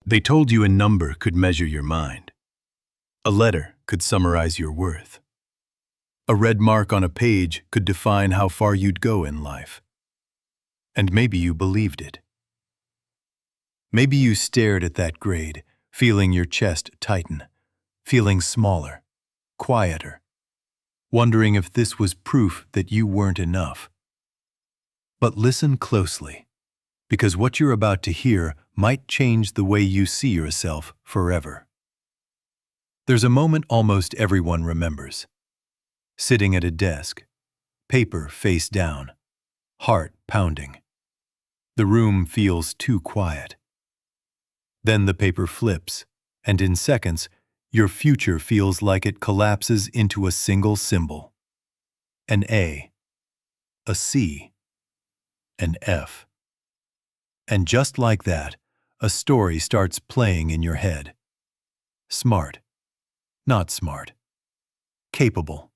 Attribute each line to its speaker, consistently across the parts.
Speaker 1: They told you a number could measure your mind. A letter could summarize your worth. A red mark on a page could define how far you'd go in life. And maybe you believed it. Maybe you stared at that grade, feeling your chest tighten, feeling smaller, quieter, wondering if this was proof that you weren't enough. But listen closely, because what you're about to hear might change the way you see yourself forever. There's a moment almost everyone remembers. Sitting at a desk, paper face down, heart pounding. The room feels too quiet. Then the paper flips, and in seconds, your future feels like it collapses into a single symbol. An A, a C, an F. And just like that, a story starts playing in your head. Smart, not smart. Capable,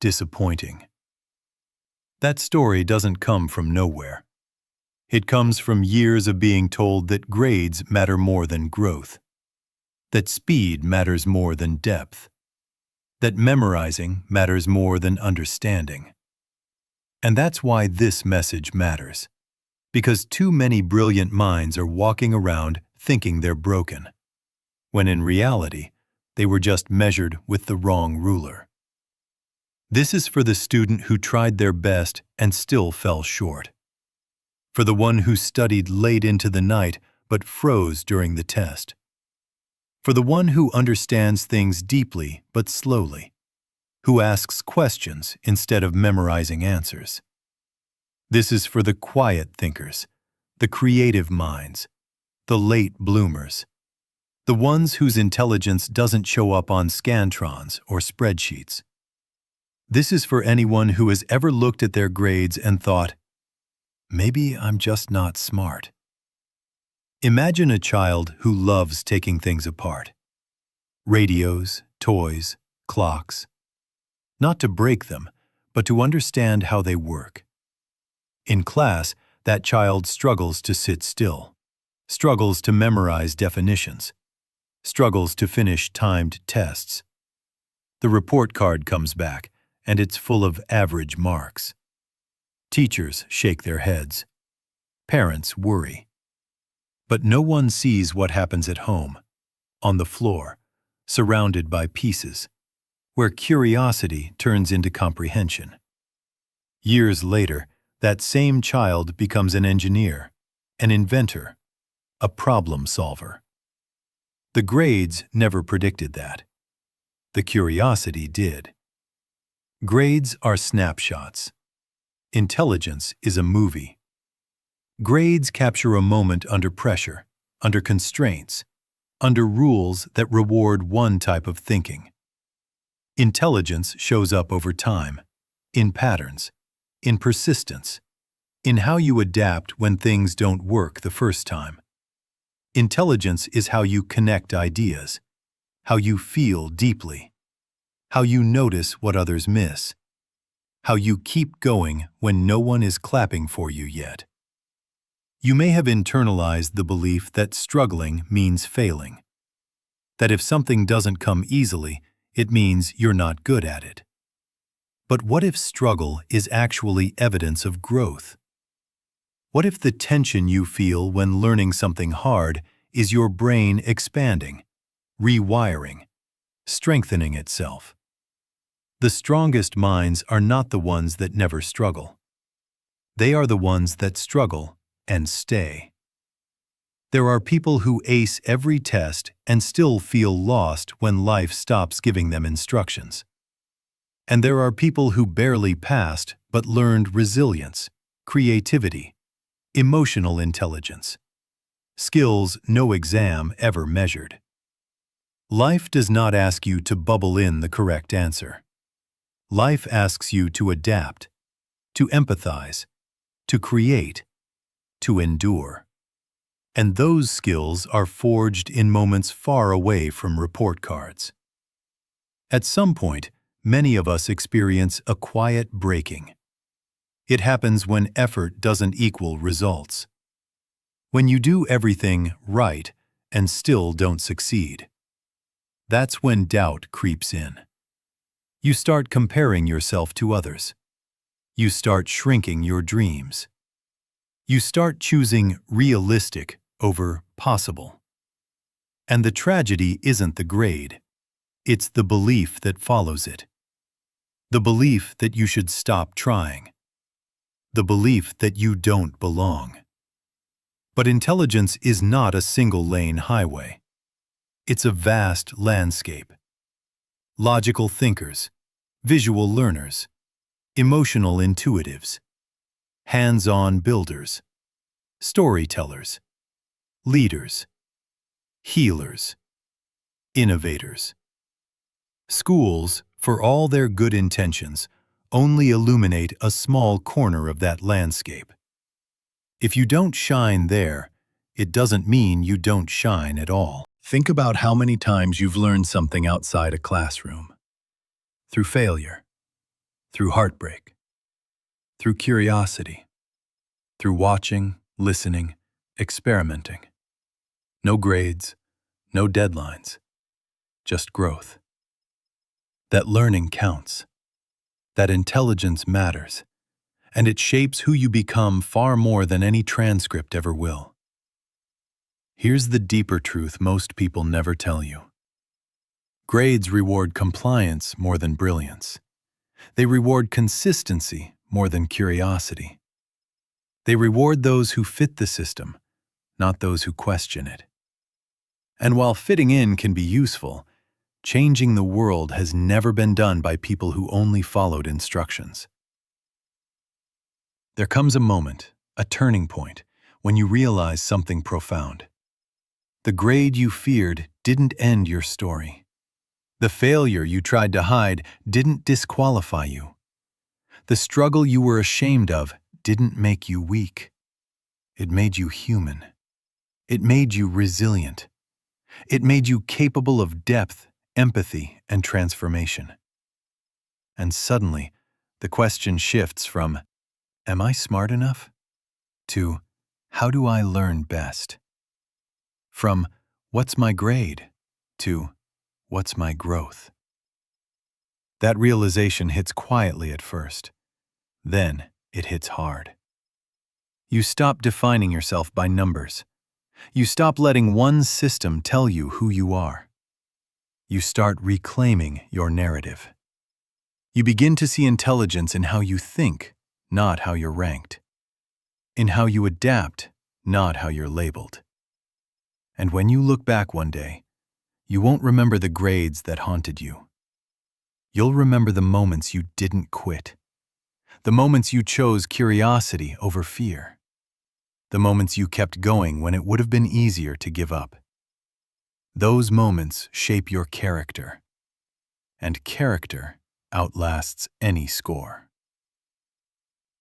Speaker 1: disappointing. That story doesn't come from nowhere. It comes from years of being told that grades matter more than growth, that speed matters more than depth, that memorizing matters more than understanding. And that's why this message matters, because too many brilliant minds are walking around thinking they're broken, when in reality, they were just measured with the wrong ruler. This is for the student who tried their best and still fell short. For the one who studied late into the night but froze during the test. For the one who understands things deeply but slowly, who asks questions instead of memorizing answers. This is for the quiet thinkers, the creative minds, the late bloomers, the ones whose intelligence doesn't show up on scantrons or spreadsheets. This is for anyone who has ever looked at their grades and thought, maybe I'm just not smart. Imagine a child who loves taking things apart. Radios, toys, clocks. Not to break them, but to understand how they work. In class, that child struggles to sit still, struggles to memorize definitions, struggles to finish timed tests. The report card comes back, and it's full of average marks. Teachers shake their heads. Parents worry. But no one sees what happens at home, on the floor, surrounded by pieces, where curiosity turns into comprehension. Years later, that same child becomes an engineer, an inventor, a problem solver. The grades never predicted that. The curiosity did. Grades are snapshots. Intelligence is a movie. Grades capture a moment under pressure, under constraints, under rules that reward one type of thinking. Intelligence shows up over time, in patterns, in persistence, in how you adapt when things don't work the first time. Intelligence is how you connect ideas, how you feel deeply, how you notice what others miss, how you keep going when no one is clapping for you yet. You may have internalized the belief that struggling means failing, that if something doesn't come easily, it means you're not good at it. But what if struggle is actually evidence of growth? What if the tension you feel when learning something hard is your brain expanding, rewiring, strengthening itself? The strongest minds are not the ones that never struggle. They are the ones that struggle and stay. There are people who ace every test and still feel lost when life stops giving them instructions. And there are people who barely passed but learned resilience, creativity, emotional intelligence, skills no exam ever measured. Life does not ask you to bubble in the correct answer. Life asks you to adapt, to empathize, to create, to endure. And those skills are forged in moments far away from report cards. At some point, many of us experience a quiet breaking. It happens when effort doesn't equal results. When you do everything right and still don't succeed. That's when doubt creeps in. You start comparing yourself to others. You start shrinking your dreams. You start choosing realistic over possible. And the tragedy isn't the grade. It's the belief that follows it. The belief that you should stop trying. The belief that you don't belong. But intelligence is not a single-lane highway. It's a vast landscape. Logical thinkers, visual learners, emotional intuitives, hands-on builders, storytellers, leaders, healers, innovators. Schools, for all their good intentions, only illuminate a small corner of that landscape. If you don't shine there, it doesn't mean you don't shine at all. Think about how many times you've learned something outside a classroom. Through failure, through heartbreak, through curiosity, through watching, listening, experimenting. No grades, no deadlines, just growth. That learning counts. That intelligence matters, and it shapes who you become far more than any transcript ever will. Here's the deeper truth most people never tell you. Grades reward compliance more than brilliance. They reward consistency more than curiosity. They reward those who fit the system, not those who question it. And while fitting in can be useful, changing the world has never been done by people who only followed instructions. There comes a moment, a turning point, when you realize something profound. The grade you feared didn't end your story. The failure you tried to hide didn't disqualify you. The struggle you were ashamed of didn't make you weak. It made you human. It made you resilient. It made you capable of depth, empathy, and transformation. And suddenly, the question shifts from, "Am I smart enough?" to, "How do I learn best?" From, "What's my grade?" to, "What's my growth?" That realization hits quietly at first. Then it hits hard. You stop defining yourself by numbers. You stop letting one system tell you who you are. You start reclaiming your narrative. You begin to see intelligence in how you think, not how you're ranked. In how you adapt, not how you're labeled. And when you look back one day, you won't remember the grades that haunted you. You'll remember the moments you didn't quit. The moments you chose curiosity over fear. The moments you kept going when it would have been easier to give up. Those moments shape your character. And character outlasts any score.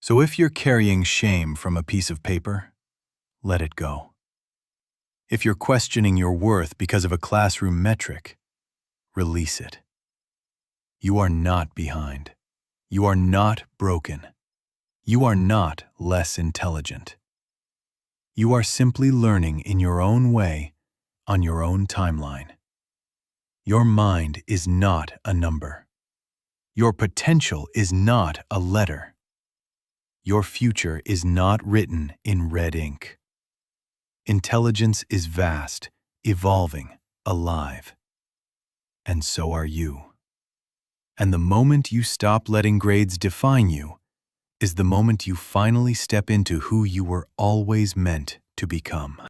Speaker 1: So if you're carrying shame from a piece of paper, let it go. If you're questioning your worth because of a classroom metric, release it. You are not behind. You are not broken. You are not less intelligent. You are simply learning in your own way, on your own timeline. Your mind is not a number. Your potential is not a letter. Your future is not written in red ink. Intelligence is vast, evolving, alive. And so are you. And the moment you stop letting grades define you is the moment you finally step into who you were always meant to become.